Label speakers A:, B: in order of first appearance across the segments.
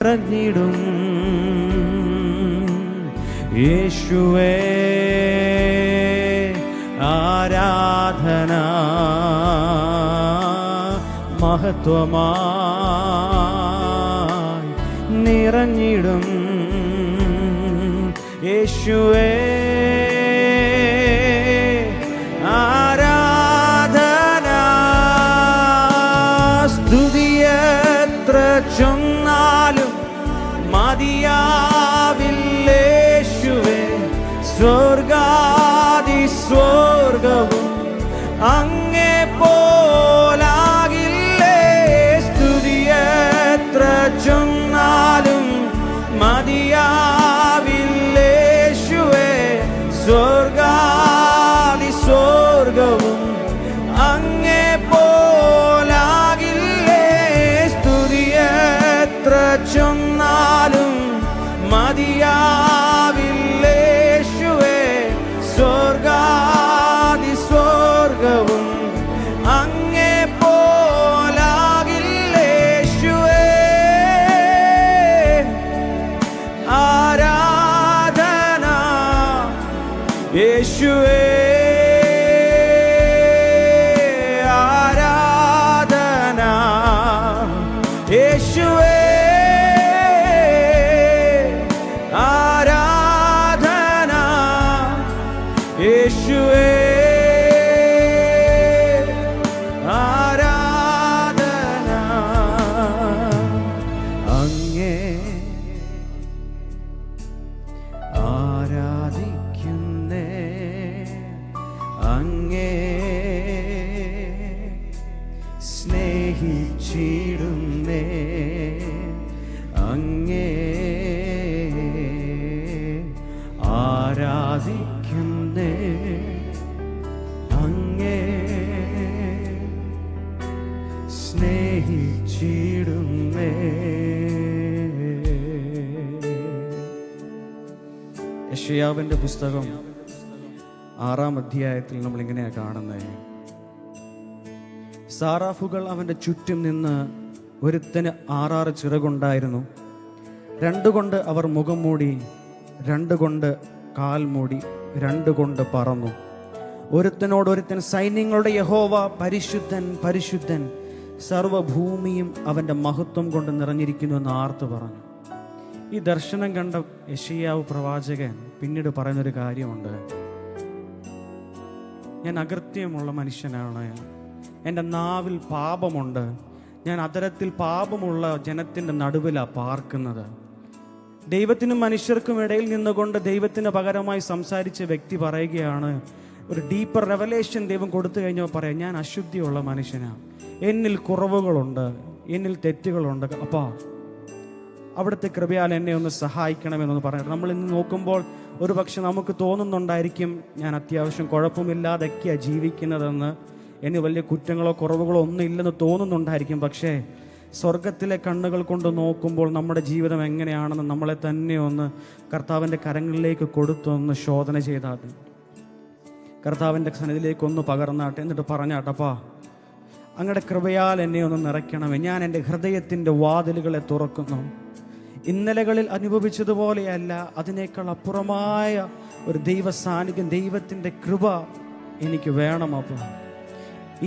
A: നിറഞ്ഞിടും യേശുവേ ആരാധന മഹത്വമായി നിറഞ്ഞിടും യേശുവേ ആരാധന സ്തുതിയെത്ര ചൊന്നാലും മതിയാവില്ലേശുവേ സ്വർഗാദി സ്വർഗവും അങ്ങേ പോലാകില്ലേ സ്തുതിയെത്ര ചൊന്നാലും മതിയാവില്ലേശുവേ സ്വർഗാദി സ്വർഗവും അങ്ങേ പോലാകില്ലേ സ്തുതിയെത്ര ചൊന്നാലും മതിയാവില്ലേശുവേ സ്വർഗാദി സ്വർഗവും അങ്ങേ പോലാകില്ലേശുവേ ആരാധന യേശുവേ ആരാധന യേശുവേ ആരാധന യേശുവേ ആരാധന അങ്ങേ ആരാധിക്കുന്നേ അങ്ങേ സ്നേഹിച്ചിടുന്നേ അങ്ങേ ആരാധിക്കുന്നേ അങ്ങേ സ്നേഹിച്ചിടുന്നേ. യെശയ്യാവിന്റെ പുസ്തകം 6-ാം അധ്യായത്തിൽ നമ്മൾ ഇങ്ങനെയാണ് കാണുന്നത്. സാറാഫുകൾ അവന്റെ ചുറ്റും നിന്ന് ഒരുത്തന് 6 ചിറകുണ്ടായിരുന്നു. 2 കൊണ്ട് അവർ മുഖം മൂടി, 2 കൊണ്ട് കാൽ മൂടി, 2 കൊണ്ട് പറന്നു. ഒരുത്തൻ സൈന്യങ്ങളുടെ യഹോവ പരിശുദ്ധൻ പരിശുദ്ധൻ സർവഭൂമിയും അവന്റെ മഹത്വം കൊണ്ട് നിറഞ്ഞിരിക്കുന്നു എന്ന് ആർത്ത് പറഞ്ഞു. ഈ ദർശനം കണ്ട യെശയ്യാവ് പ്രവാചകൻ പിന്നീട് പറയുന്നൊരു കാര്യമുണ്ട്. ഞാൻ അകൃത്യമുള്ള മനുഷ്യനാണ്, എൻ്റെ നാവിൽ പാപമുണ്ട്, ഞാൻ അധരത്തിൽ പാപമുള്ള ജനത്തിൻ്റെ നടുവിലാണ് പാർക്കുന്നത്. ദൈവത്തിനും മനുഷ്യർക്കും ഇടയിൽ നിന്നുകൊണ്ട് ദൈവത്തിന് പകരമായി സംസാരിച്ച വ്യക്തി പറയുകയാണ്, ഒരു ഡീപ്പർ റെവലേഷൻ ദൈവം കൊടുത്തു കഴിഞ്ഞപ്പോൾ പറയാം, ഞാൻ അശുദ്ധിയുള്ള മനുഷ്യനാണ്, എന്നിൽ കുറവുകളുണ്ട്, എന്നിൽ തെറ്റുകളുണ്ട്, അപ്പാ അവിടുത്തെ കൃപയാൽ എന്നെ ഒന്ന് സഹായിക്കണമെന്നൊന്ന് പറഞ്ഞിട്ട് നമ്മൾ ഇന്ന് നോക്കുമ്പോൾ ഒരു പക്ഷെ നമുക്ക് തോന്നുന്നുണ്ടായിരിക്കും ഞാൻ അത്യാവശ്യം കുഴപ്പമില്ലാതൊക്കെയാണ് ജീവിക്കുന്നതെന്ന്, ഇനി വലിയ കുറ്റങ്ങളോ കുറവുകളോ ഒന്നും ഇല്ലെന്ന് തോന്നുന്നുണ്ടായിരിക്കും. പക്ഷേ സ്വർഗത്തിലെ കണ്ണുകൾ കൊണ്ട് നോക്കുമ്പോൾ നമ്മുടെ ജീവിതം എങ്ങനെയാണെന്ന് നമ്മളെ തന്നെ ഒന്ന് കർത്താവിൻ്റെ കരങ്ങളിലേക്ക് കൊടുത്തൊന്ന് ശോധന ചെയ്താൽ, കർത്താവിൻ്റെ സന്നിധിയിലേക്ക് ഒന്ന് പകർന്നാട്ടെ, എന്നിട്ട് പറഞ്ഞാട്ടപ്പാ അങ്ങയുടെ കൃപയാൽ എന്നെ ഒന്ന് നിറയ്ക്കണമേ, ഞാൻ എൻ്റെ ഹൃദയത്തിൻ്റെ വാതിലുകളെ തുറക്കുന്നു. ഇന്നലകളിൽ അനുഭവിച്ചതുപോലെയല്ല, അതിനേക്കാൾ അപ്പുറമായ ഒരു ദൈവ സാന്നിധ്യം, ദൈവത്തിൻ്റെ കൃപ എനിക്ക് വേണം. അപ്പോൾ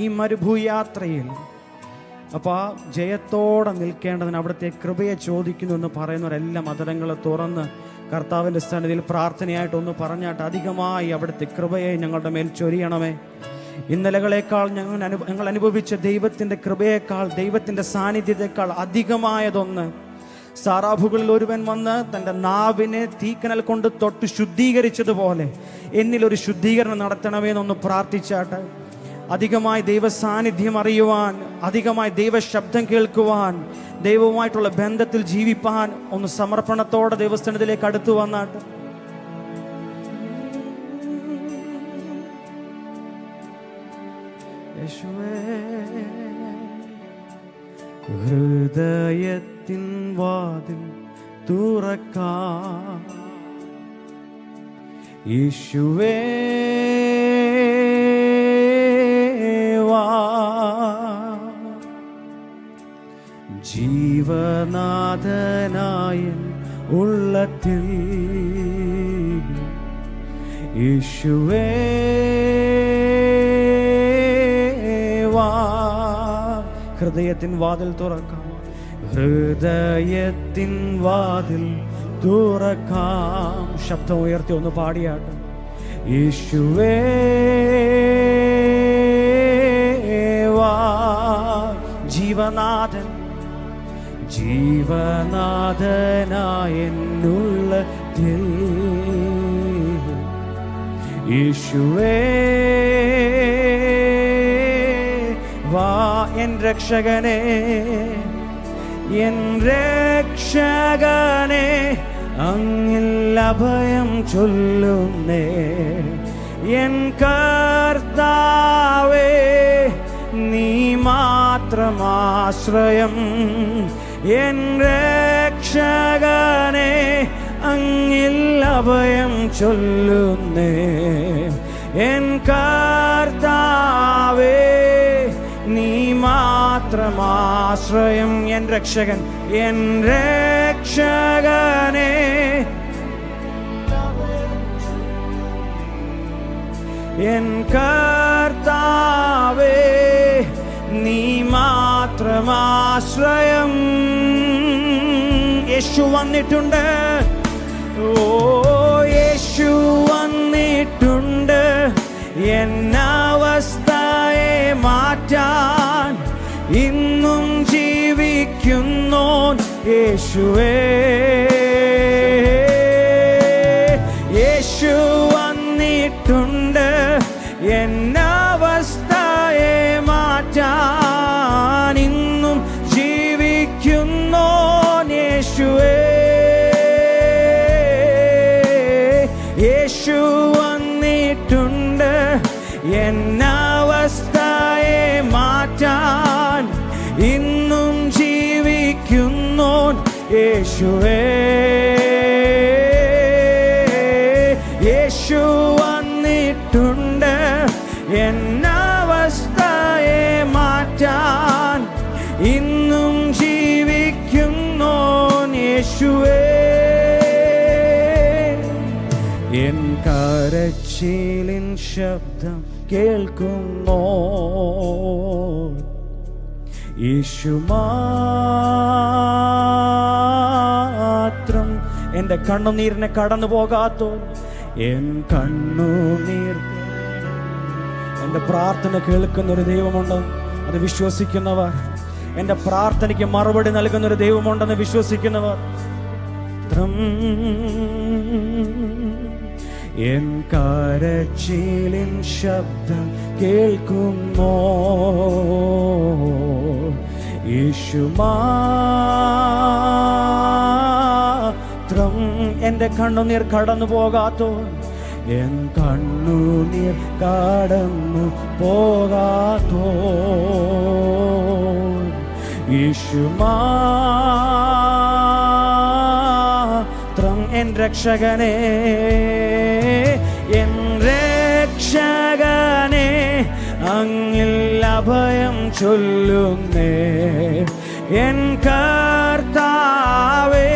A: ഈ മരുഭൂയാത്രയിൽ അപ്പോൾ ജയത്തോടെ നിൽക്കേണ്ടതിന് അവിടുത്തെ കൃപയെ ചോദിക്കുന്നു എന്ന് പറയുന്നവരെല്ലാം മധുരങ്ങളെ തുറന്ന് കർത്താവിൻ്റെ സന്നിധിയിൽ പ്രാർത്ഥനയായിട്ടൊന്ന് പറഞ്ഞാട്ട്, അധികമായി അവിടുത്തെ കൃപയെ ഞങ്ങളുടെ മേൽ ചൊരിയണമേ. ഇന്നലകളേക്കാൾ ഞങ്ങൾ അനുഭവിച്ച ദൈവത്തിൻ്റെ കൃപയേക്കാൾ, ദൈവത്തിൻ്റെ സാന്നിധ്യത്തെക്കാൾ അധികമായതൊന്ന് സാറാഫുകളിൽ ഒരുവൻ വന്ന് തൻ്റെ നാവിനെ തീക്കനൽ കൊണ്ട് തൊട്ട് ശുദ്ധീകരിച്ചതുപോലെ എന്നിലൊരു ശുദ്ധീകരണം നടത്തണമെന്നൊന്ന് പ്രാർത്ഥിച്ചാട്ട്, അധികമായി ദൈവ സാന്നിധ്യം അറിയുവാൻ, അധികമായി ദൈവ ശബ്ദം കേൾക്കുവാൻ, ദൈവവുമായിട്ടുള്ള ബന്ധത്തിൽ ജീവിപ്പാൻ ഒന്ന് സമർപ്പണത്തോടെ ദൈവസ്ഥാനത്തിലേക്ക് അടുത്തു വന്നാട്ട്, ഹൃദയത്തിൻ വാതിൽ തുറക്കാം യേശുവേ, വാ ജീവ ജീവനാഥനായ ഉള്ളത്തിൽ യേശുവേ വാ. ഹൃദയത്തിൻ വാതിൽ തുറക്കാം, ഹൃദയത്തിൻ വാതിൽ തുറക്കാം. ശബ്ദം ഉയർത്തി ഒന്ന് പാടിയാട്ടെ. യേശുവേ വാ. ജീവനാഥൻ ജീവനാഥനായെന്നുള്ളതിൽ യേശുവേ വാ. എൻ രക്ഷകനെ, എൻ രക്ഷകനെ, അങ്ങിൽ അഭയം ചൊല്ലുന്നേ. എൻ കർത്താവേ, നീ മാത്രമാശ്രയം. എൻ രക്ഷകനെ, അങ്ങിൽ അഭയം ചൊല്ലുന്നേ. എൻ കർത്താവേ, നീ മാത്രമാശ്രയം. എൻ രക്ഷകൻ, എൻ രക്ഷകനെ, എൻ കർത്താവേ, നീ മാത്രമാശ്രയം. യേശു വന്നിട്ടുണ്ട്, ഓ യേശു വന്നിട്ടുണ്ട് എന്നവസ്ഥയെ മാറ്റാൻ. ഇന്നും ജീവിക്കുന്നോൻ യേശുവേ. യേശു വന്നിട്ടുണ്ട് എന്നവസ്ഥയെ മാറ്റാൻ. ഇന്നും ജീവിക്കുന്നോൻ യേശുവേ. യേശു വന്നിട്ടുണ്ട് എന്നവസ്ഥയെ മാറ്റാൻ. ഇന്നും ജീവിക്കുന്നോൻ യേശുവേ. യേശു വന്നിട്ടുണ്ട് എന്നവസ്ഥയെ മാറ്റാൻ. ഇന്നും ജീവിക്കുന്നോൻ യേശുവേ. എൻ കരച്ചിലിൻ ശബ്ദം കേൾക്കുന്നോ യേശു മാത്രം. എൻ്റെ കണ്ണുനീരിനെ കടന്നു പോകാത്തോ, എൻ കണ്ണുനീർ. എൻ്റെ പ്രാർത്ഥന കേൾക്കുന്നൊരു ദൈവമുണ്ട്, അത് വിശ്വസിക്കുന്നവർ. എൻ്റെ പ്രാർത്ഥനയ്ക്ക് മറുപടി നൽകുന്നൊരു ദൈവമുണ്ടെന്ന് വിശ്വസിക്കുന്നവർ. എൻ കരച്ചിലിൻ ശബ്ദം കേൾക്കുന്നോ യേശു മാത്രം. എൻ്റെ കണ്ണുനീർ കടന്നു പോകാത്തോ, എൻ കണ്ണുനീർ കടന്നു പോകാത്തോ യേശു മാത്രം. എൻ രക്ഷകനെ, എൻ രക്ഷകനെ, അങ്ങിൽ അഭയം ചൊല്ലുന്നേ. എൻ കർത്താവേ,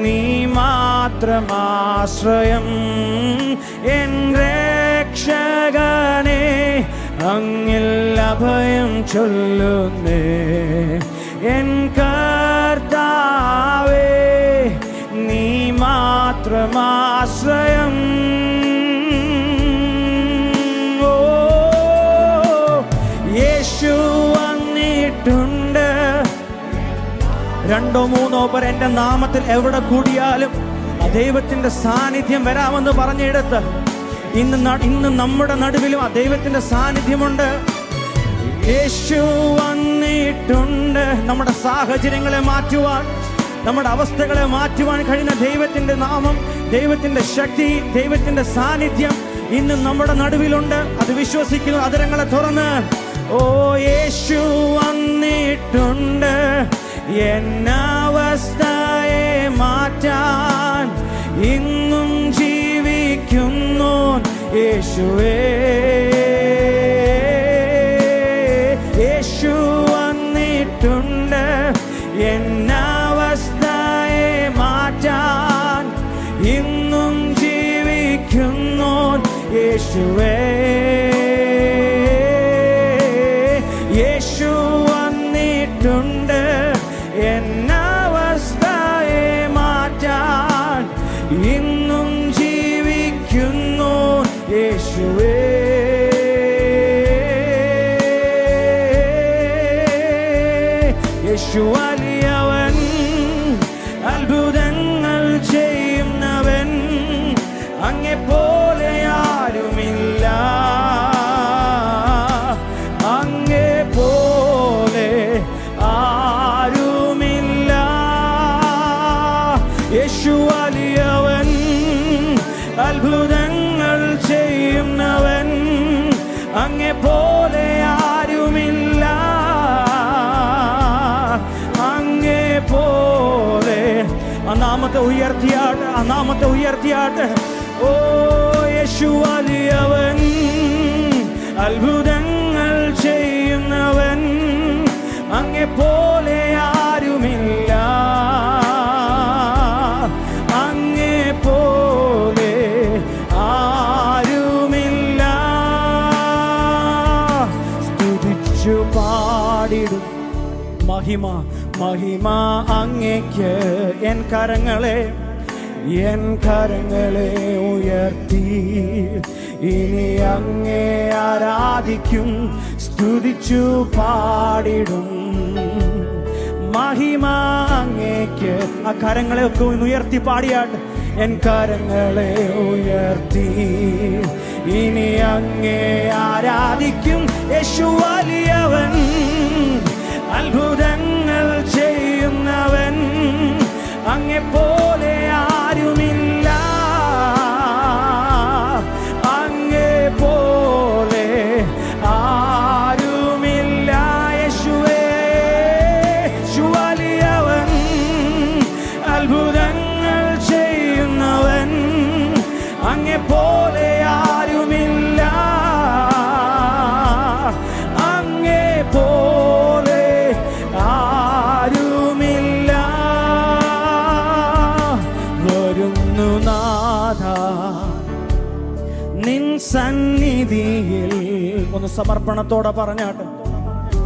A: നീ മാത്രമാശ്രയം. എൻ രക്ഷകനെ, അങ്ങിൽ അഭയം ചൊല്ലുന്നേ. എൻ കർത്താവേ, നീ മാത്രമാശ്രയം. ഓ യേശു വന്നിട്ടുണ്ട്. രണ്ടോ മൂന്നോ പേർ എൻ്റെ നാമത്തിൽ എവിടെ കൂടിയാലും ദൈവത്തിൻ്റെ സാന്നിധ്യം വരാമെന്ന് പറഞ്ഞെടുത്ത് ഇന്ന് നമ്മുടെ നടുവിലും ആ ദൈവത്തിൻ്റെ സാന്നിധ്യമുണ്ട്. യേശു വന്നിട്ടുണ്ട്. നമ്മുടെ സാഹചര്യങ്ങളെ മാറ്റുവാൻ, നമ്മുടെ അവസ്ഥകളെ മാറ്റുവാൻ കഴിയുന്ന ദൈവത്തിൻ്റെ നാമം, ദൈവത്തിൻ്റെ ശക്തി, ദൈവത്തിൻ്റെ സാന്നിധ്യം ഇന്ന് നമ്മുടെ നടുവിലുണ്ട്. അത് വിശ്വസിക്കുന്നു. അതിരങ്ങളെ തുറന്ന് ഓ യേശു വന്നിട്ടുണ്ട് എന്നവസ്ഥയെ മാറ്റാൻ. ഇന്നും ജീവിക്കുന്നോൻ യേശുവേ. യേശു വന്നിട്ടുണ്ട് യേശുവേ യേശു വന്നിട്ടുണ്ട് എന്നവസ്ഥയെ മാറ്റാൻ. ഇന്നും ജീവിക്കുന്നു യേശുവേ. യേശു വലിയവൻ, അത്ഭുതങ്ങൾ ചെയ്യുന്നവൻ, അങ്ങെപ്പോലെ ആരുമില്ല, അങ്ങെപ്പോലെ ആരുമില്ല. യേശു വലിയവൻ, അത്ഭുതങ്ങൾ ചെയ്യുന്നവൻ, അങ്ങെപ്പോലെ ആരുമില്ല, അങ്ങെപ്പോലെ. ആ നാമത്തെ ഉയർത്തിയാട്ട്, ആ നാമത്തെ ഉയർത്തിയാട്ട്. ഓ യേശു വലിയവൻ, അത്ഭുതങ്ങൾ ചെയ്യുന്നവൻ, അങ്ങെപ്പോലെ ആരുമില്ല, അങ്ങെപ്പോലെ ആരുമില്ല. സ്തുതിച്ചു പാടിടും മഹിമ മഹിമ അങ്ങേക്ക്. എൻ കരങ്ങളെ ഉയർത്തി ഇനി അങ്ങേ ആരാധിക്കും, സ്തുതിച്ചു പാടിടും മഹിമ അങ്ങേക്ക്. ആ കരങ്ങളെ ഒക്കെ ഒന്ന് ഉയർത്തി പാടിയാട്ട്. എൻ കരങ്ങളെ ഉയർത്തി ഇനി അങ്ങേ ആരാധിക്കും. യേശു വലിയവൻ, അത്ഭുതങ്ങൾ ചെയ്യുന്നവൻ, അങ്ങെപ്പോലെ ആരുമില്ല, അങ്ങെപ്പോലെ ആരുമില്ല. യേശുവേ യേശു വലിയവൻ, അത്ഭുതങ്ങൾ ചെയ്യുന്നവൻ, അങ്ങെപ്പോലെ ആരുമില്ല, അങ്ങെപ്പോലെ ആരുമില്ല. വരുന്നു നാഥാ നിൻ സന്നിധിയിൽ. ഒന്ന് സമർപ്പണത്തോടെ പറഞ്ഞാട്ട്.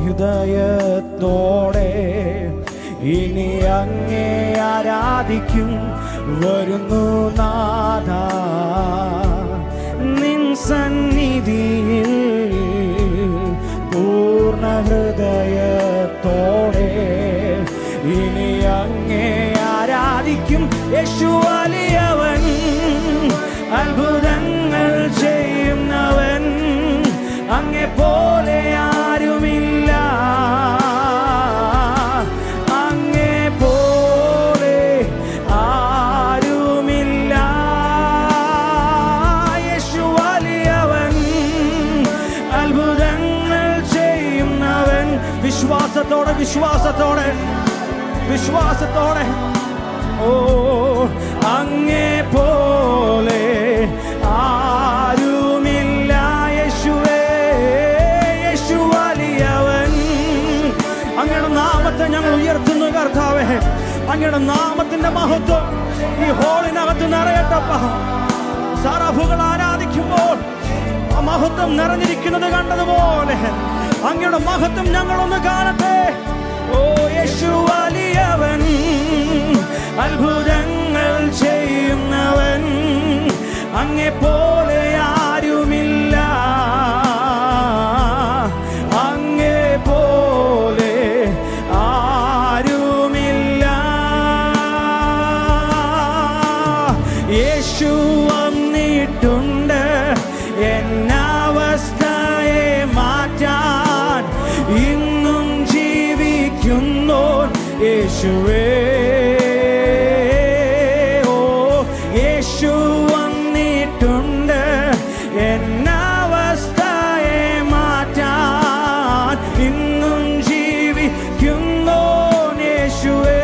A: ഹൃദയത്തോടെ ഇനി അങ്ങേ ആരാധിക്കും. വരുന്നു നാഥാ നിൻ സന്നിധിയിൽ, പൂർണ്ണ ഹൃദയത്തോടെ ഇനി അങ്ങേ ആരാധിക്കും. യേശു വലിയവൻ, അത്ഭുതങ്ങൾ ചെയ്യുന്നവൻ, അങ്ങെപ്പോലെ ആരുമില്ല, അങ്ങെപ്പോലെ ആരുമില്ല. യേശു വലിയവൻ, അത്ഭുതങ്ങൾ ചെയ്യുന്നവൻ. വിശ്വാസത്തോടെ വിശ്വാസത്തോടെ വിശ്വാസത്തോടെ. ഓ അങ്ങെപ്പോലെ ആരുമില്ല. യേശുവേ യേശു വലിയവൻ. അങ്ങയുടെ നാമത്തെ ഞങ്ങൾ ഉയർത്തുന്നു കർത്താവേ. അങ്ങയുടെ നാമത്തിന്റെ മഹത്വം ഈ ഹോളിനകത്ത് നിറയട്ടപ്പ. സറഫുകൾ ആരാധിക്കുമ്പോൾ ആ മഹത്വം നിറഞ്ഞിരിക്കുന്നത് കണ്ടതുപോലെ അങ്ങയുടെ മഹത്വം ഞങ്ങളൊന്ന് കാണട്ടെ. ഓ യേശു വലിയവൻ, അത്ഭുതങ്ങൾ ചെയ്യുന്നവൻ, അങ്ങെപ്പോലെ ആരുമില്ല, അങ്ങെപ്പോലെ ആരുമില്ല. യേശു വന്നിട്ടുണ്ട് എന്നവസ്ഥയെ മാറ്റാൻ. ഇന്നും ജീവിക്കുന്നു യേശുവേ. യേശു വന്നിട്ടുണ്ട് എന്നവസ്ഥയെ മാറ്റാൻ. ഇന്നും ജീവിക്കുന്നു യേശുവേ.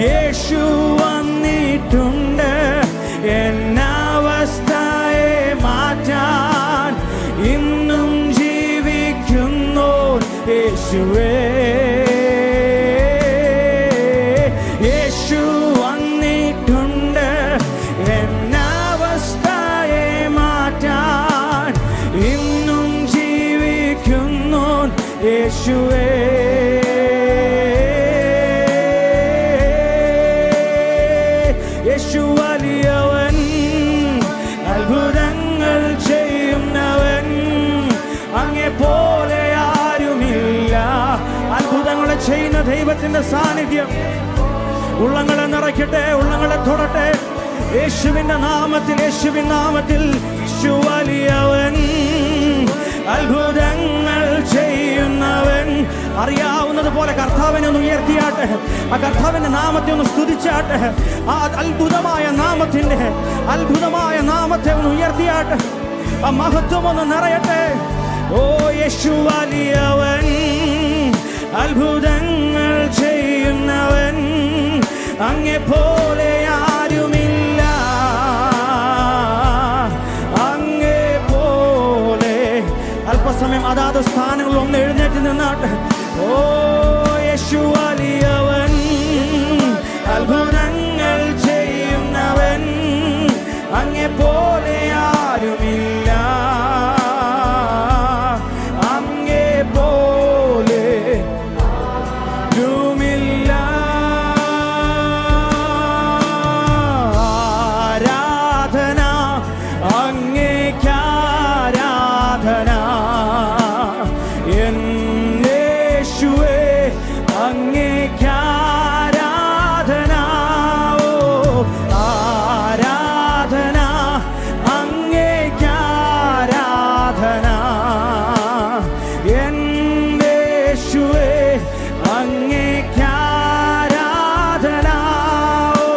A: യേശു വന്നിട്ടുണ്ട് എന്നവസ്ഥയെ മാറ്റാൻ. ഇന്നും ജീവിക്കുന്നു യേശുവേ. യേശു വന്നിട്ടുണ്ട് എന്നാ ദൈവത്തിന്റെ സാന്നിധ്യം ഉള്ളങ്ങളെ നിറയ്ക്കട്ടെ, ഉള്ളങ്ങളെ തൊടട്ടെ. യേശുവിന്റെ നാമത്തിൽ, യേശുവിൻ നാമത്തിൽ. യേശു വലിയവൻ, അത്ഭുതങ്ങൾ ചെയ്യുന്നവൻ. അറിയാവുന്നതുപോലെ കർത്താവിനെ ഒന്ന് ഉയർത്തിയാട്ടെ, ആ കർത്താവിന്റെ നാമത്തെ ഒന്ന് സ്തുതിച്ചാട്ടെ. ആ അത്ഭുതമായ നാമത്തെ ഒന്ന് ഉയർത്തിയാട്ടെ. ആ മഹത്വം ഒന്ന് നിറയട്ടെ. ഓ യേശു വലിയവൻ, അത്ഭുതങ്ങൾ ചെയ്യുന്നവൻ. അങ്ങേ പോലെ ആരുമില്ല, അങ്ങേ പോലെ. അല്പസമയം അതാത് സ്ഥാനങ്ങളിൽ ഒന്ന് എഴുന്നേറ്റ് നിന്നാട്ടെ. ഓ യേശു വലിയവൻ, അത്ഭുതങ്ങൾ ചെയ്യുന്നവൻ. അങ്ങേ പോലെ ആരുമില്ല, അങ്ങേ പോലെ ആരുമില്ല. ആരാധന അങ്ങേക്കാരാധന, യേശുവേ അങ്ങേക്കാരാധന. ഓ ആരാധന അങ്ങേക്കാരാധന, യേശുവേ അങ്ങേക്കാരാധന. ഓ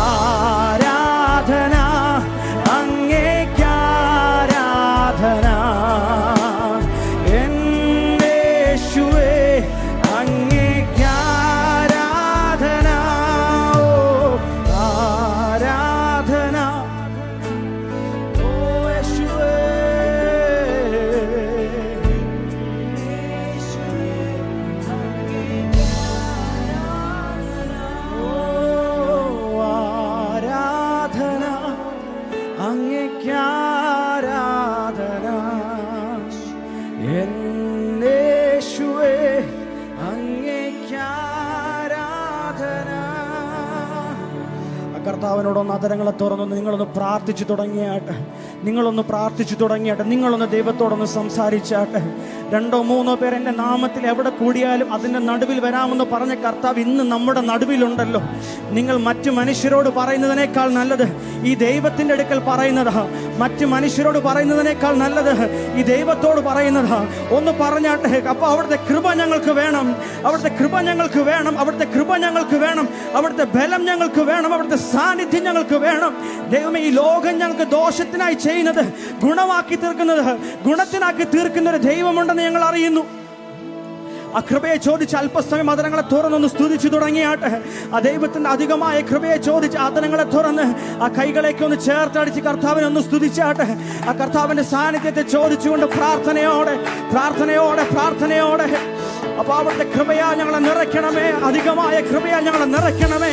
A: ആരാധന അങ്ങേക്കാരാധന, യേശുവേ അങ്ങേക്കാരാധന. ഓ ആരാധന. ഓ യേശുവേ, ഓ ആരാധന അങ്ങേക്കാരാധന, യേശുവേ അങ്ങേക്കാരാധന. കർത്താവിനോടൊന്ന് അതരങ്ങളെ തുറന്നൊന്ന് നിങ്ങളൊന്ന് പ്രാർത്ഥിച്ചു തുടങ്ങിയാട്ടെ. നിങ്ങളൊന്ന് ദൈവത്തോടൊന്ന് സംസാരിച്ചാട്ടെ. 2-3 പേർ എൻ്റെ നാമത്തിൽ എവിടെ കൂടിയാലും അതിൻ്റെ നടുവിൽ വരാമെന്ന് പറഞ്ഞ കർത്താവ് ഇന്ന് നമ്മുടെ നടുവിലുണ്ടല്ലോ. നിങ്ങൾ മറ്റു മനുഷ്യരോട് പറയുന്നതിനേക്കാൾ നല്ലത് ഈ ദൈവത്തിൻ്റെ അടുക്കൽ പറയുന്നതാ. മറ്റു മനുഷ്യരോട് പറയുന്നതിനേക്കാൾ നല്ലത് ഈ ദൈവത്തോട് പറയുന്നതാ. ഒന്ന് പറഞ്ഞാട്ടെ. അപ്പോൾ അവിടുത്തെ കൃപ ഞങ്ങൾക്ക് വേണം, അവിടുത്തെ കൃപ ഞങ്ങൾക്ക് വേണം, അവിടുത്തെ കൃപ ഞങ്ങൾക്ക് വേണം, അവിടുത്തെ ബലം ഞങ്ങൾക്ക് വേണം, അവിടുത്തെ സാന്നിധ്യം ഞങ്ങൾക്ക് വേണം. ദൈവമേ, ഈ ലോകം ഞങ്ങൾക്ക് ദോഷത്തിനായി ചെയ്യുന്നത് ഗുണമാക്കി തീർക്കുന്നത്, ഗുണത്തിനാക്കി തീർക്കുന്ന ഒരു ദൈവമുണ്ടെന്ന് ഞങ്ങൾ അറിയുന്നു. ആ കൃപയെ ചോദിച്ച് അല്പസമയം അതരങ്ങളെ തുറന്നൊന്ന് സ്തുതിച്ചു തുടങ്ങിയാട്ടെ. ആ ദൈവത്തിന്റെ അധികമായ കൃപയെ ചോദിച്ച് അതരങ്ങളെ തുറന്ന് ആ കൈകളേക്ക് ഒന്ന് ചേർത്തടിച്ച് കർത്താവിനെ ഒന്ന് സ്തുതിച്ചാട്ടെ. ആ കർത്താവിന്റെ സാന്നിധ്യത്തെ ചോദിച്ചുകൊണ്ട് പ്രാർത്ഥനയോടെ അപ്പൊ അവിടുത്തെ കൃപയാ ഞങ്ങളെ നിറയ്ക്കണമേ, അധികമായ കൃപയാ ഞങ്ങളെ നിറയ്ക്കണമേ.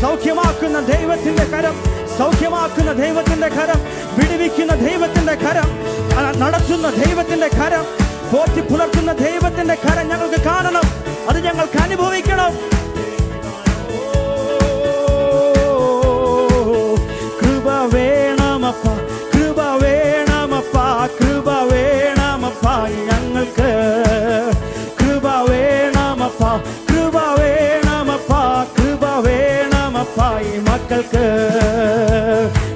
A: സൗഖ്യമാക്കുന്ന ദൈവത്തിന്റെ കരം, സൗഖ്യമാക്കുന്ന ദൈവത്തിന്റെ കരം, വിടുവിക്കുന്ന ദൈവത്തിന്റെ കരം, നടത്തുന്ന ദൈവത്തിന്റെ കരം, പോറ്റി പുലർത്തുന്ന ദൈവത്തിന്റെ കരം ഞങ്ങൾക്ക് കാണണം, അത് ഞങ്ങൾക്ക് അനുഭവിക്കണം. കൃപ വേണമപ്പ, കൃപ വേണമപ്പ, കൃപ വേണമപ്പ ഞങ്ങൾക്ക്. കൃപ വേണമപ്പ, കൃപ വേണമപ്പ, കൃപ വേണമപ്പ ഈ മക്കൾക്ക്.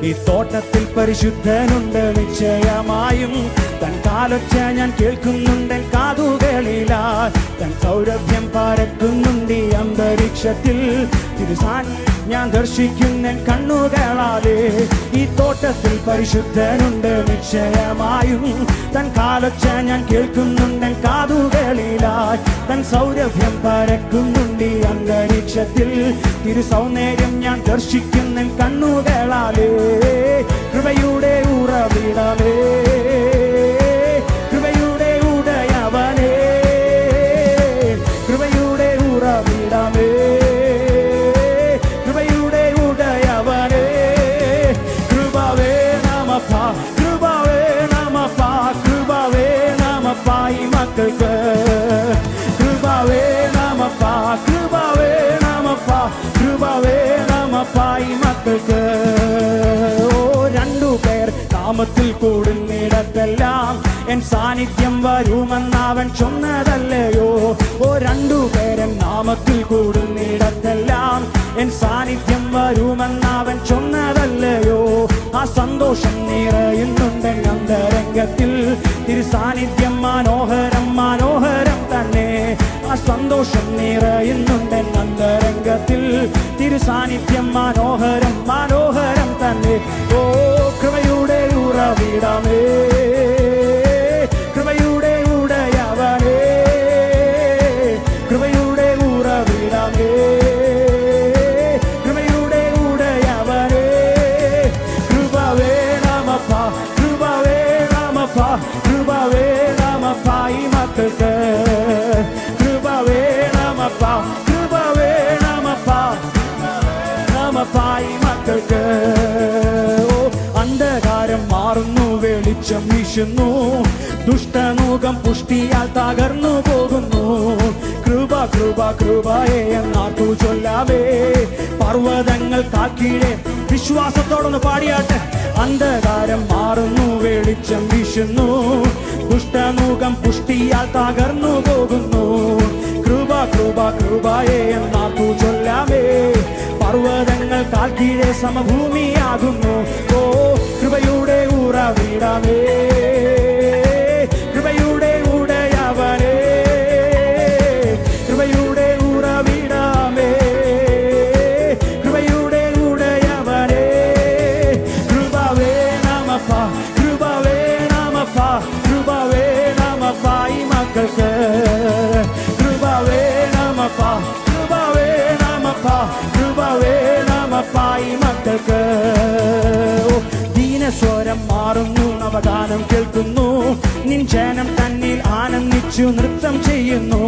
A: ഈ തോട്ടത്തിൽ പരിശുദ്ധനുണ്ട് നിശ്ചയമായും, തൻ കാലൊച്ച ഞാൻ കേൾക്കുന്നുണ്ട് കാതുകളിലാ. തൻ സൗരഭ്യം പരക്കുന്നുണ്ട് ഈ അന്തരീക്ഷത്തിൽ, ഞാൻ ദർശിക്കുന്ന കണ്ണുകളാലേ. ഈ തോട്ടത്തിൽ പരിശുദ്ധനുണ്ട് നിശ്ചയമായും, തൻ കാലൊച്ച ഞാൻ കേൾക്കുന്നുണ്ട് കാതുകളിലായി. തൻ സൗരഭ്യം പരക്കുന്നുണ്ട് ഈ അന്തരീക്ഷത്തിൽ, തിരുസൗന്ദര്യം ഞാൻ ദർശിക്കുന്ന കണ്ണുകളാലേ. കൃപയുടെ ഉറവിടമേ, കൃപയുടെ ഉടയവനേ, കൃപയുടെ ഉറവിടമേ, കൃപയുടെ ഉടയവനേ. കൃപ വേണമപ്പ, കൃപ വേണമപ്പ, കൃപ വേണമപ്പ ഈ മക്കൾക്ക്. കൃപ വേണമപ്പ, കൃപ വേണമപ്പ, കൃപ വേണമപ്പ ഈ മക്കൾക്ക്. രണ്ടുപേർ നാമത്തിൽ കൂടുന്നിടത്തെല്ലാം എൻ സാന്നിധ്യം വരുമെന്നവൻ ചൊന്നതല്ലയോ. രണ്ടുപേരൻ നാമത്തിൽ കൂടുന്നിടത്തെല്ലാം എൻ സാന്നിധ്യം വരുമെന്നവൻ ചൊന്നതല്ലയോ. ആ സന്തോഷം നിറയുന്നുണ്ട് അന്തരംഗത്തിൽ. തിരുസാന്നിധ്യം മനോഹരം മനോഹരം തന്നെ. ആ സന്തോഷം നിറയുന്നുണ്ട് അന്തരംഗത്തിൽ. തിരുസാന്നിധ്യം മനോഹരം മനോഹരം തന്നെ. ഓ കൃപയുടെ ഉറവിടമേ, കൃപയുടെ ഉടയവനേ, കൃപയുടെ ഉറവിടമേ, കൃപയുടെ ഉടയവനേ. കൃപ വേണമപ്പ, കൃപ വേണമപ്പ, കൃപ വേണമപ്പ ഈ മക്കൾക്ക്. കൃപ വേണമപ്പ, കൃപ വേണമപ്പ, വേണമപ്പ ഈ മക്കൾക്ക്. അന്ധകാരം മാറുന്നു, വെളിച്ചം വീശുന്നു, ദുഷ്ടമുഖം പുഷ്ടിയാൽ തകർന്നു പോകുന്നു. കൃപ കൃപ കൃപയെ എന്നാട്ടു ചൊല്ലാവേ. പർവ്വതങ്ങൾ കാക്കീഴെ വിശ്വാസത്തോടൊന്ന് പാടിയാട്ടെ. അന്ധകാരം മാറുന്നു, വെളിച്ചം വീശുന്നു, ദുഷ്ടമുഖം പുഷ്ടിയാൽ തകർന്നു പോകുന്നു. കൃപ കൃപ കൃപയെ എന്നാട്ടു ചൊല്ലാവേ. പർവ്വതങ്ങൾ കാൽക്കീഴെ സമഭൂമിയാകുന്നു. ഓ കൃപയുടെ ഉറവിടമേ, കൃപയുടെ ഉടയവനേ, കൃപയുടെ ഉറവിടമേ, കൃപയുടെ ഉടയവനേ. കൃപ വേണമപ്പ, കൃപ വേണമപ്പ, കൃപ വേണമപ്പ ഈ മക്കൾക്ക്. കൃപ വേണമപ്പ, കൃപ വേണമപ്പ, കൃപ വേണമപ്പ ഈ മക്കൾക്ക്. ദീനസ്വരം മാറുന്നു, നവഗാനം കേൾക്കുന്നു, നിൻ ജനം തന്നിൽ ആനന്ദിച്ചു നൃത്തം ചെയ്യുന്നു.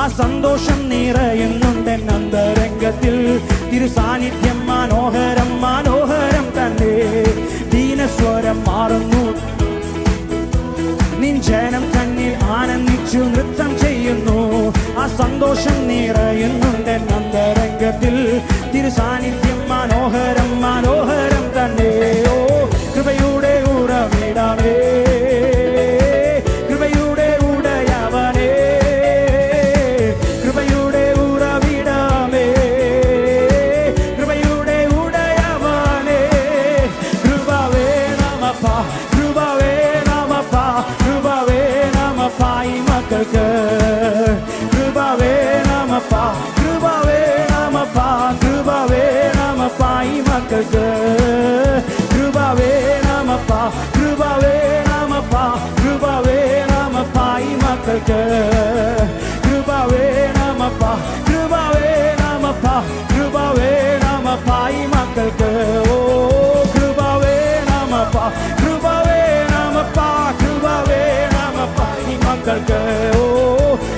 A: ആ സന്തോഷം നിറയുന്നുണ്ട് അന്തരംഗത്തിൽ. തിരുസാന്നിധ്യം മനോഹരം മനോഹരം തന്നെ. ദീനസ്വരം മാറുന്നു, നിൻ ജനം തന്നിൽ ആനന്ദിച്ചു നൃത്തം ചെയ്യുന്നു. ആ സന്തോഷം നിറയുന്നുണ്ട് അന്തരംഗത്തിൽ. തിരുസാന്നിധ്യം മനോഹരം മനോഹരം തന്നെ. ഓ കൃപയുടെ ഉറവിടമേ, കൃപയുടെ ഉടയവനേ, കൃപയുടെ ഉറവിടമേ, കൃപയുടെ ഉടയവനേ. കൃപ വേണമപ്പ, കൃപ വേണമപ്പ, കൃപ വേണമപ്പ ഈ മക്കൾക്ക്. കൃപ വേണമപ്പ, കൃപ വേണമപ്പ, കൃപ വേണമപ്പ ഈ മക്കൾക്ക്. കൃപ വേണമപ്പ, കൃപ വേണമപ്പ, കൃപ വേണമപ്പ ഈ മക്കൾക്ക്. കൃപ വേണമപ്പ, കൃപ വേണമപ്പ, കൃപ വേണമപ്പ ഈ മക്കൾക്ക്. ഓ കൃപ വേണമപ്പ, കൃപ വേണമപ്പ, കൃപ വേണമപ്പ ഈ മക്കൾക്ക്. ഓ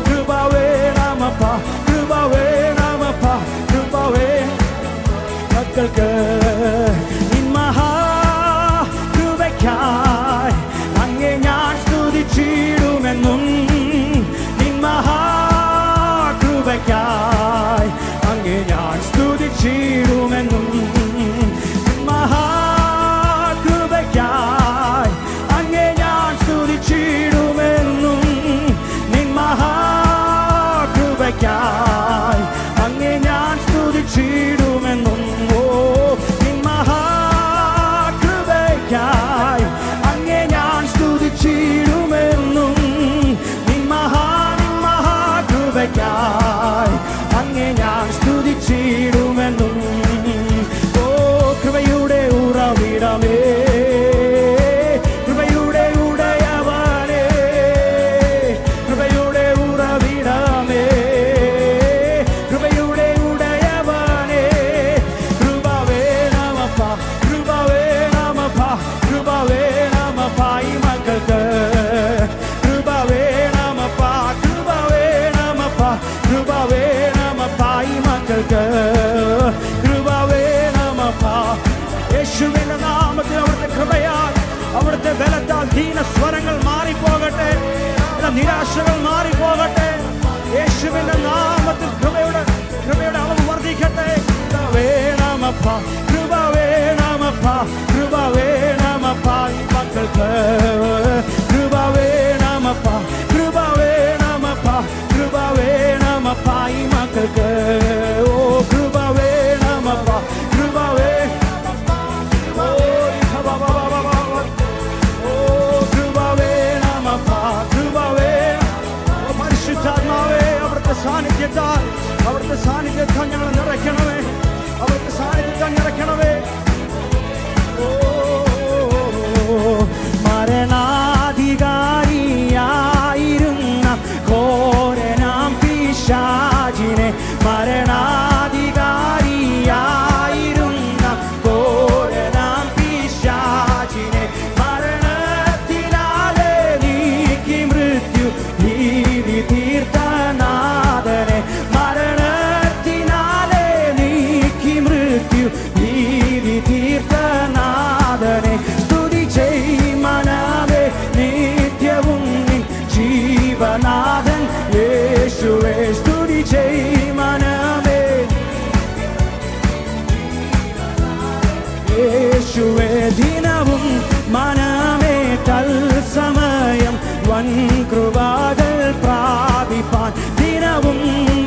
A: കൃപ വേണമപ്പ, കൃപ വേണമപ്പ, കൃപ വേ മക്കൾക്ക്. നിൻ മഹാകൃപയ്ക്കായി അങ്ങേ ഞാൻ സ്തുതിച്ചിടുമെന്നും. നിൻ മഹാകൃപയ്ക്കായി അങ്ങേ ഞാൻ സ്തുതിച്ചിടുമെന്നും. നിൻ മഹാകൃപയ്ക്കായി അങ്ങേ ഞാൻ സ്തുതിച്ചിടുമെന്നും. നിൻ മഹാകൃപയ്ക്കായി അങ്ങേ ഞാൻ സ്തുതിച്ചിടുമെന്നും. ഓ നിൻ മഹാകൃപയ്ക്കായി അങ്ങേ ഞാൻ സ്തുതിച്ചിടുമെന്നും. നിൻ മഹാകൃപയ്ക്കായി അങ്ങേ ഞാൻ സ്തുതിച്ചിടുമെന്നും. ഓ കൃപയുടെ ഉറവിടമേ, കൃപയുടെ ഉടയവനേ, കൃപയുടെ ഉറവിടമേ, കൃപയുടെ ഉടയവനേ. കൃപ വേണമപ്പ, കൃപ വേണമപ്പ, കൃപ വേണമപ്പ ഈ മക്കൾക്ക്. കൃപ വേണമപ്പ, കൃപ വേണമപ്പ, കൃപ വേണമപ്പ ഈ മക്കൾക്ക്. കൃപ വേണമപ്പ. യേശുവിന്റെ നാമത്തിൽ അവിടുത്തെ കൃപയാൽ, അവിടുത്തെ ബലത്താൽ ദീനസ്വരങ്ങൾ മാറിപ്പോകട്ടെ, നിരാശകൾ മാറിപ്പോകട്ടെ. യേശുവിന്റെ നാമത്തിൽ കൃപയുടെ അളവ് വർദ്ധിക്കട്ടെ. കൃപ വേണമപ്പ, കൃപ വേണമപ്പ, കൃപ വേണമപ്പ ഈ മക്കൾക്ക്. കൃപ വേണമപ്പ, കൃപ വേണമപ്പ, കൃപ വേണമപ്പ ഈ മക്കൾക്ക്. മരണാധികാരിയായിരുന്ന ഘോരനാം പിശാചിനെ മരണത്തിനാലെ നീക്കി മൃത്യു ഭീതി തീർത്ത നാഥനെ മരണത്തിനാലെ നീക്കി മൃത്യു ഭീതി തീർത്ത നാഥനെ സ്തുതി ചെയ് മനമേ നിത്യവും നിൻ ജീവനാഥൻ യേശുവേ സ്തുതി ചെയ് മനമേ യേശുവേ ദിനവും മനമേ തൽസമയം വൻ കൃപകൾ പ്രാപിപ്പാൻ ദിനവും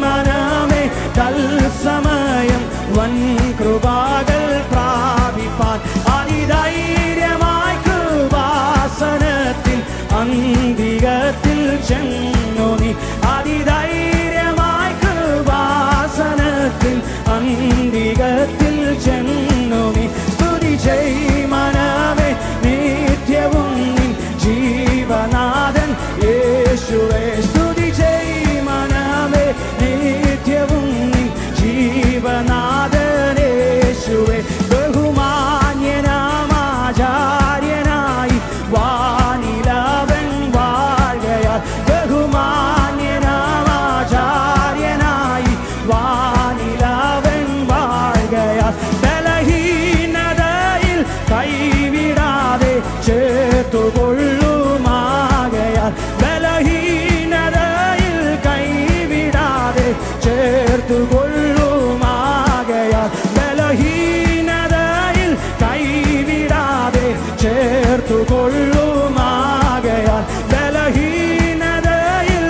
A: മനമേ തൽസമയം വൻ കൃപകൾ പ്രാപിപ്പാൻ അതിധൈര്യമായി കൃപാസനത്തിൽ അന്തികത്തിൽ ചെന്നു നീ അതിധൈര്യമായി കൃപാസനത്തിൽ അന്തികത്തിൽ ചെന്നു നീ സ്തുതി ചെയ് മനമേ നിത്യവും നിൻ ജീവനാഥൻ യേശുവേ സ്തുതി ചെയ് മനമേ നിത്യവും നിൻ ജീവനാഥൻ യേശുവേ ബഹുമാന്യനാമാചാര്യനായി വാനിലവൻ വാഴയാൽ ബഹുമാന്യനാമാചാര്യനായി വാനിലവൻ വാഴയാൽ ബലഹീനതയിൽ കൈവിടാതെ ചേർത്തുകൊള്ളുമാകയാൽ ബലഹീനതയിൽ കൈവിടാതെ ചേർത്തുകൊള്ളുമാകയാൽ ബലഹീനതയിൽ കൈവിടാതെ ചേർത്തുകൊള്ളുമാകയാൽ ബലഹീനതയിൽ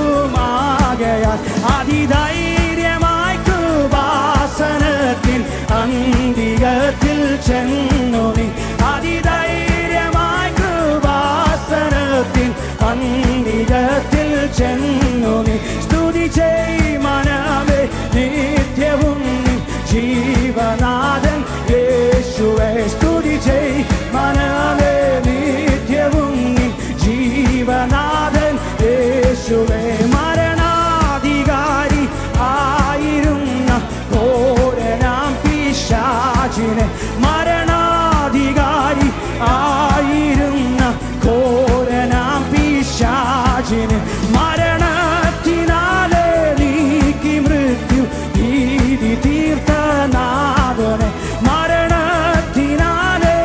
A: ചേർത്തുകൊള്ളുമാകയാൽ അതിധൈര്യമായി കൃപാസനത്തിൽ അന്തികത്തിൽ ചെന്നു നീ അതിധൈര്യമായി കൃപാസനത്തിൽ അന്തികത്തിൽ ചെന്നു നീ സ്തുതി ചെയ് മനമേ നിത്യവും നിൻ ജീവനാഥൻ യേശുവേ സ്തുതി ചെയ് മനമേ നിത്യവും നിൻ ജീവനാഥൻ യേശുവേ മരണാധികാരി ആയിരുന്ന ഘോരനാം പിശാചിനെ മരണാധികാരി ആയിരുന്ന ഘോരനാം പിശാചിനെ മരണത്തിനാലെ നീക്കി മൃത്യു ഭീതി തീർത്ത നാഥനെ മരണത്തിനാലെ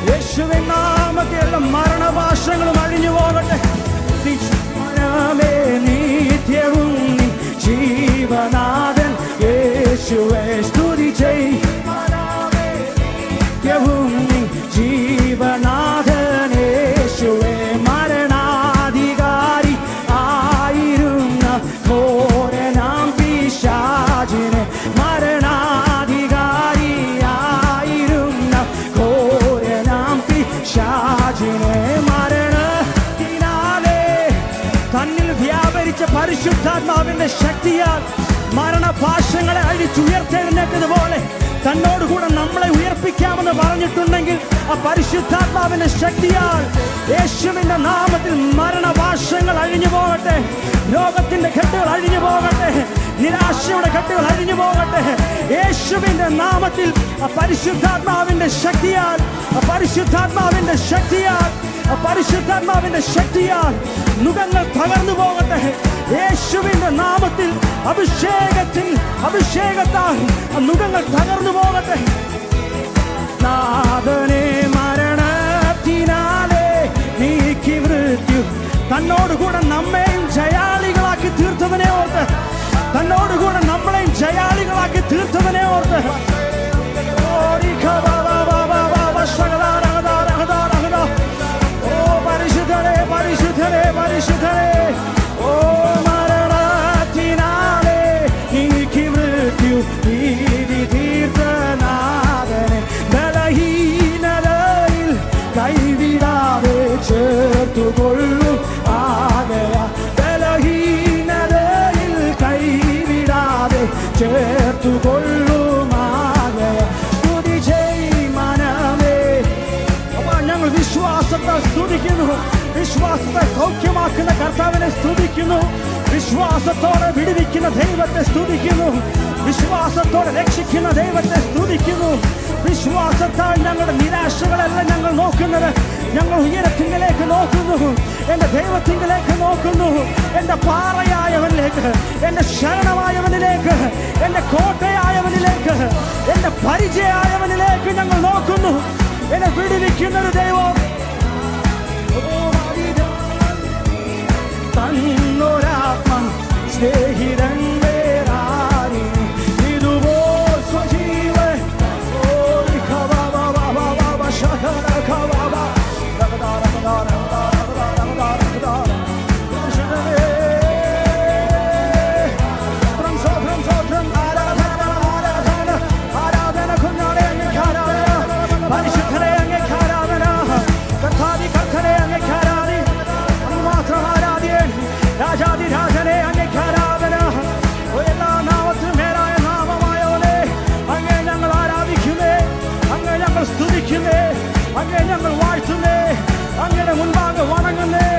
A: യേശുവിൻ നാമത്തിലുള്ള മരണഭാഷങ്ങളും അഴിഞ്ഞു പോകട്ടെ മനമേ നിത്യവും നിൻ ജീവനാഥൻ യേശുവേ സ്തുതി ചെയ് നിത്യവും നിൻ ജീവനാഥൻ യേശുവേ മരണാധികാരി ആയിരുന്ന ഘോരനാം പിശാചിനെ മരണാധികാരി ആയിരുന്ന ഘോരനാം പിശാചിനെ മരണത്തിനാലെ തന്നിൽ വ്യാപരിച്ച പരിശുദ്ധാത്മാവിന്റെ ശക്തിയാൽ മരണഭാഷങ്ങളെ അഴിച്ചുയർത്തെഴുന്നേറ്റതുപോലെ തന്നോടുകൂടെ നമ്മളെ ഉയർപ്പിക്കാമെന്ന് പറഞ്ഞിട്ടുണ്ടെങ്കിൽ ആ പരിശുദ്ധാത്മാവിന്റെ ശക്തിയാൽ യേശുവിന്റെ നാമത്തിൽ മരണഭാഷങ്ങൾ അഴിഞ്ഞു പോകട്ടെ രോഗത്തിന്റെ കെട്ടുകൾ അഴിഞ്ഞു പോകട്ടെ നിരാശയുടെ കെട്ടുകൾ അഴിഞ്ഞു പോകട്ടെ യേശുവിന്റെ നാമത്തിൽ ആ പരിശുദ്ധാത്മാവിന്റെ ശക്തിയാൽ ആ പരിശുദ്ധാത്മാവിന്റെ ശക്തിയാൽ ആ പരിശുദ്ധാത്മാവിന്റെ ശക്തിയാൽ നുകങ്ങൾ തകർന്നു പോകട്ടെ യേശുവിന്റെ നാമത്തിൽ അഭിഷേകത്താൽ നുകങ്ങൾ തകർന്നു പോകട്ടെ നാഥനെ മരണത്തിനാലെ നീക്കി മൃത്യു തന്നോടുകൂടെ നമ്മെയും ജയാളികളാക്കി തീർത്തവനെ ഓർത്ത് തന്നോടുകൂടെ നമ്മളെയും ജയാളികളാക്കി തീർത്തവനെ ഓർത്ത് പരിശുദ്ധരെ പരിശുദ്ധരെ പരിശുദ്ധരെ ഓ മരണത്തിനാലെ നീക്കി മൃത്യു ഭീതി തീർത്തനാഥനെ ബലഹീനതയിൽ കൈവിടാതെ ചേർത്തുകൊള്ളും ആകയ ബലഹീനതയിൽ കൈവിടാതെ ചേർത്തുകൊള്ളും രക്ഷിക്കുന്ന കർത്താവിനെ സ്തുതിക്കുന്നു. വിശ്വാസത്തോടെ വിടുവിക്കുന്ന ദൈവത്തെ സ്തുതിക്കുന്നു. വിശ്വാസത്തോടെ രക്ഷിക്കുന്ന ദൈവത്തെ സ്തുതിക്കുന്നു. വിശ്വാസത്താൽ ഞങ്ങളുടെ നിരാശകളല്ല ഞങ്ങൾ നോക്കുന്നത്. ഞങ്ങൾ ഉയരത്തിങ്കിലേക്ക് നോക്കുന്നു. എൻ്റെ ദൈവത്തിങ്കിലേക്ക് നോക്കുന്നു. എൻ്റെ പാറയായവനിലേക്ക്, എൻ്റെ ശരണമായവനിലേക്ക്, എൻ്റെ കോട്ടയായവനിലേക്ക്, എൻ്റെ പരിചയമായവനിലേക്ക് ഞങ്ങൾ നോക്കുന്നു. എന്നെ വിടുവിക്കുന്നൊരു ദൈവം തന്നൊരാത്മ സ്നേഹിതൻ വേറാരി ഇതുപോൽ സ്വജീവ രാജാതിരാജനെ അങ്ങേക്ക് ആരാധന. എല്ലാ നാമത്തിനും മേലായ നാമമായോനെ അങ്ങേ ഞങ്ങൾ ആരാധിക്കുന്നേ, അങ്ങേ ഞങ്ങൾ സ്തുതിക്കുന്നേ, അങ്ങേ ഞങ്ങൾ വാഴ്ത്തുന്നേ, അങ്ങയുടെ മുൻപാകെ വണങ്ങുന്നേ.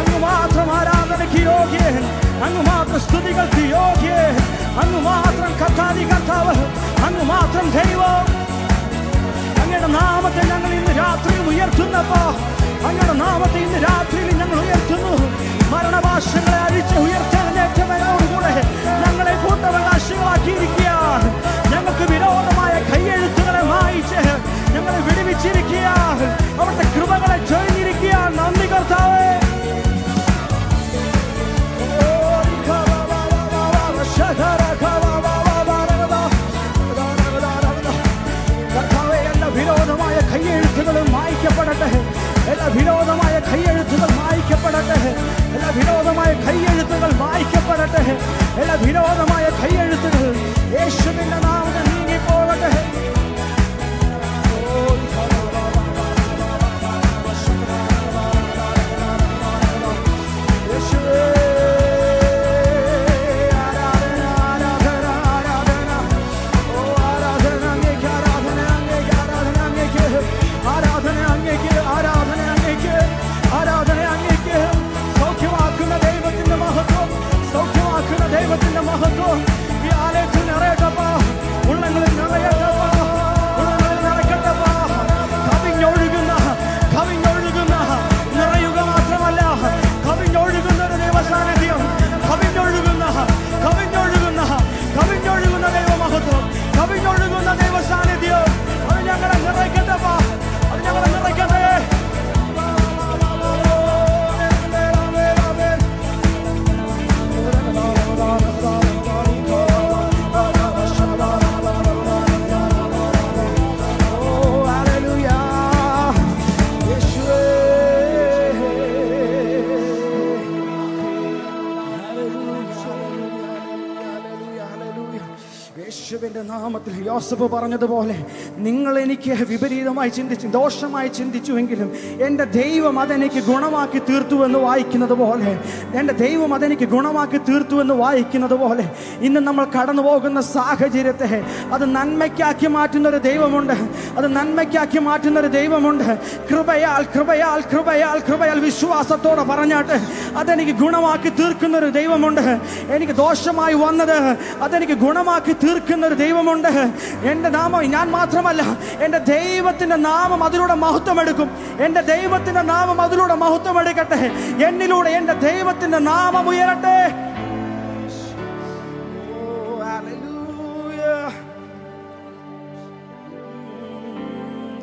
A: അങ്ങ് മാത്രം ആരാധനയ്ക്ക് യോഗ്യൻ, അങ്ങ് മാത്രം സ്തുതികൾക്ക് യോഗ്യൻ, അങ്ങ് മാത്രം കർത്താതി കർത്താവ്, അങ്ങ് മാത്രം ദൈവം. അങ്ങയുടെ നാമത്തെ ഞങ്ങൾ ഇന്ന് രാത്രിയിൽ ഉയർത്തുന്നപ്പോ, അങ്ങയുടെ നാമത്തെ ഇന്ന് രാത്രിയിൽ ഞങ്ങൾ ഉയർത്തുന്നു. മരണഭാഷകളെ അഴിച്ച് ഉയർത്തെഴുന്നേറ്റവരോടുകൂടെ ഞങ്ങളെ കൂട്ടവകാശികളാക്കിയിരിക്കുകയാണ്. ഞങ്ങൾക്ക് വിരോധമായ കൈയെഴുത്തുകളെ മായിച്ച് ഞങ്ങളെ വിടുവിച്ചിരിക്കുകയാണ്. അവിടുത്തെ കൃപകളെ ചൊരിഞ്ഞിരിക്കുകയാണ്. നന്ദി കർത്താവേ. കർത്താവേ, എല്ലാ വിരോധമായ കൈയെഴുത്തുകളും മായ്ക്കപ്പെടട്ടെ. എല്ലാ വിരോധമായ കൈയെഴുത്തുകൾ മായ്ക്കപ്പെടട്ടെ. എല്ലാ വിരോധമായ കൈയെഴുത്തുകൾ മായ്ക്കപ്പെടട്ടെ. എല്ലാ വിരോധമായ കൈയെഴുത്തുകൾ യേശുവിന്റെ നാമത്തിൽ നീങ്ങിപ്പോകട്ടെ. ദൈവത്തിന്റെ മഹത്വം ഈ ആലയത്തിൽ നിറയട്ടപ്പാ. ഉള്ളങ്ങളിൽ നിറയട്ടപ്പാ. ഉള്ളങ്ങളിൽ നിറയ്ക്കട്ടപ്പാ. കവിഞ്ഞൊഴുകുന്ന നിറയുക മാത്രമല്ല, കവിഞ്ഞൊഴുകുന്ന ഒരു ദൈവസാന്നിധ്യം, കവിഞ്ഞൊഴുകുന്ന ദൈവമഹത്വം, കവിഞ്ഞൊഴുകുന്ന ദൈവസാന്നിധ്യം അത് ഞങ്ങളെ നിറയ്ക്കട്ടപ്പാ. അത് ഞങ്ങളെ നിറയ്ക്കട്ടെ. യേശുവിന്റെ നാമത്തിൽ യോസഫ് പറഞ്ഞതുപോലെ, നിങ്ങൾ എനിക്ക് വിപരീതമായി ചിന്തിച്ചു, ദോഷമായി ചിന്തിച്ചുവെങ്കിലും എൻ്റെ ദൈവം അതെനിക്ക് ഗുണമാക്കി തീർത്തു എന്ന് വായിക്കുന്നത് പോലെ, എൻ്റെ ദൈവം അതെനിക്ക് ഗുണമാക്കി തീർത്തു എന്ന് വായിക്കുന്നത് പോലെ, ഇന്ന് നമ്മൾ കടന്നു പോകുന്ന സാഹചര്യത്തെ അത് നന്മയ്ക്കാക്കി മാറ്റുന്നൊരു ദൈവമുണ്ട്. അത് നന്മയ്ക്കാക്കി മാറ്റുന്നൊരു ദൈവമുണ്ട്. കൃപയാൽ കൃപയാൽ കൃപയാൽ കൃപയാൽ വിശ്വാസത്തോടെ പറഞ്ഞാട്ട് അതെനിക്ക് ഗുണമാക്കി തീർക്കുന്നൊരു ദൈവമുണ്ട്. എനിക്ക് ദോഷമായി വന്നത് അതെനിക്ക് ഗുണമാക്കി തീർക്കുന്നൊരു ദൈവമുണ്ട്. എൻ്റെ നാമം ഞാൻ മാത്രമല്ല, എൻ്റെ ദൈവത്തിൻ്റെ നാമം അതിലൂടെ മഹത്വമെടുക്കും. എൻ്റെ ദൈവത്തിൻ്റെ നാമം അതിലൂടെ മഹത്വമെടുക്കട്ടെ. എന്നിലൂടെ എൻ്റെ ദൈവത്തിൻ്റെ നാമം ഉയരട്ടെ.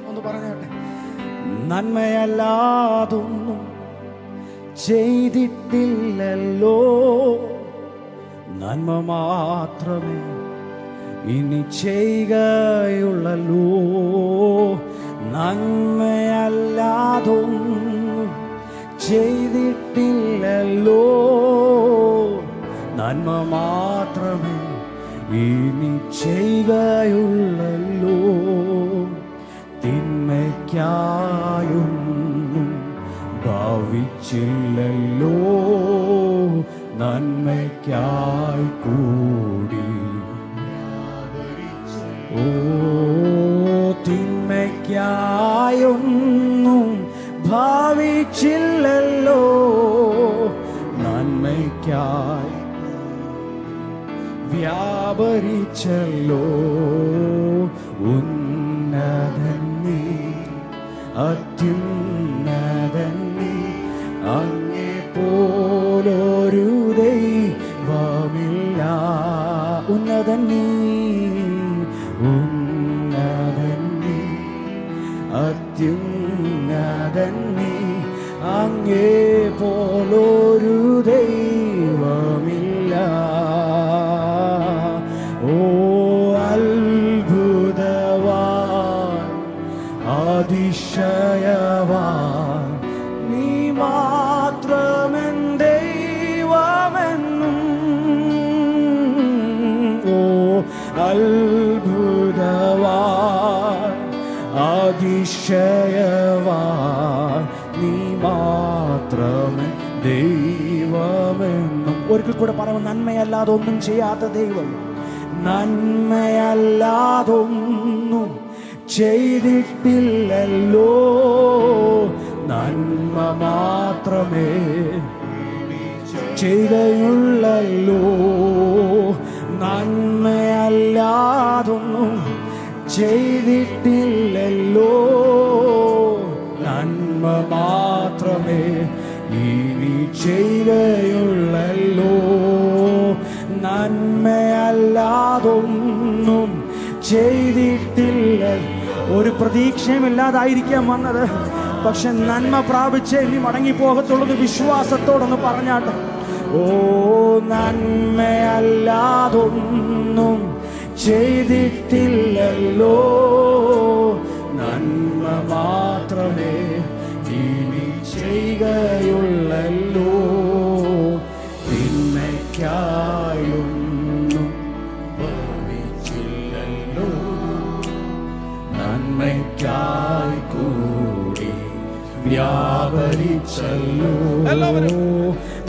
A: ഒന്ന് പറഞ്ഞാട്ടെ. നന്മയല്ലാതൊന്നും ചെയ്തിട്ടില്ലല്ലോ, നന്മ മാത്രമേ ഇനി ചെയ്യുകയുള്ളൂ. നന്മയല്ലാതൊന്നും ചെയ്തിട്ടില്ലല്ലോ, നന്മ മാത്രമേ ഇനി ചെയ്യുകയുള്ളൂ. തിന്മയ്ക്കായൊന്നും ഭാവിച്ചില്ലല്ലോ, നന്മയ്ക്കായി കൂടി. ഓ തിന്മയ്ക്കായൊന്നും ഭാവിച്ചില്ലല്ലോ, തിന്മയ്ക്കായി വ്യാപരിച്ചല്ലോ. ഉന്നതൻ നീ, അത്യുന്നതൻ നീ, അങ്ങേ പോലൊരു ദൈവമില്ല. ഉന്നതൻ നീ, ഉന്നതൻ നീ, അത്യുന്നതൻ നീ, അങ്ങേ പോലൊരു ദൈവമില്ല. ഓ അത്ഭുതവാൻ, അതിശയവാൻ, നീ മാത്രമെൻ ദൈവമെന്നും. ഓ അത്ഭുതവാൻ, അതിശയവാൻ, നീ മാത്രമെൻ ദൈവമെന്നും. ഒരിക്കൽ കൂടെ പറയുമ്പോൾ, നന്മയല്ലാതെ ഒന്നും ചെയ്യാത്ത ദൈവം, നന്മയല്ലാതൊന്നും ചെയ്തിട്ടില്ലല്ലോ. നന്മ മാത്രമേ ചെയ്തയുള്ളല്ലോ. നന്മയല്ലാതൊന്നും ചെയ്തിട്ടില്ലല്ലോ. നന്മ മാത്രമേ ഇനി ചെയ്തയുള്ളല്ലോ. നന്മയല്ലാതൊന്നും ചെയ്തിട്ടില്ല. ഒരു പ്രതീക്ഷയുമില്ലാതായിരിക്കാം വന്നത്, പക്ഷെ നന്മ പ്രാപിച്ച് ഇനി മടങ്ങിപ്പോകത്തുള്ളത് വിശ്വാസത്തോടൊന്ന് പറഞ്ഞാട്ടെ. ഓ നന്മയല്ലാതൊന്നും ചെയ്തിട്ടില്ലല്ലോ. നന്മ മാത്രമേ ഇനി ചെയ്യുകയുള്ളല്ലോ. തിന്മയ്ക്കായൊന്നും ഭവിച്ചില്ലല്ലോ. നന്മയ്ക്കായി കൂടി വ്യാപരിച്ചല്ലോ.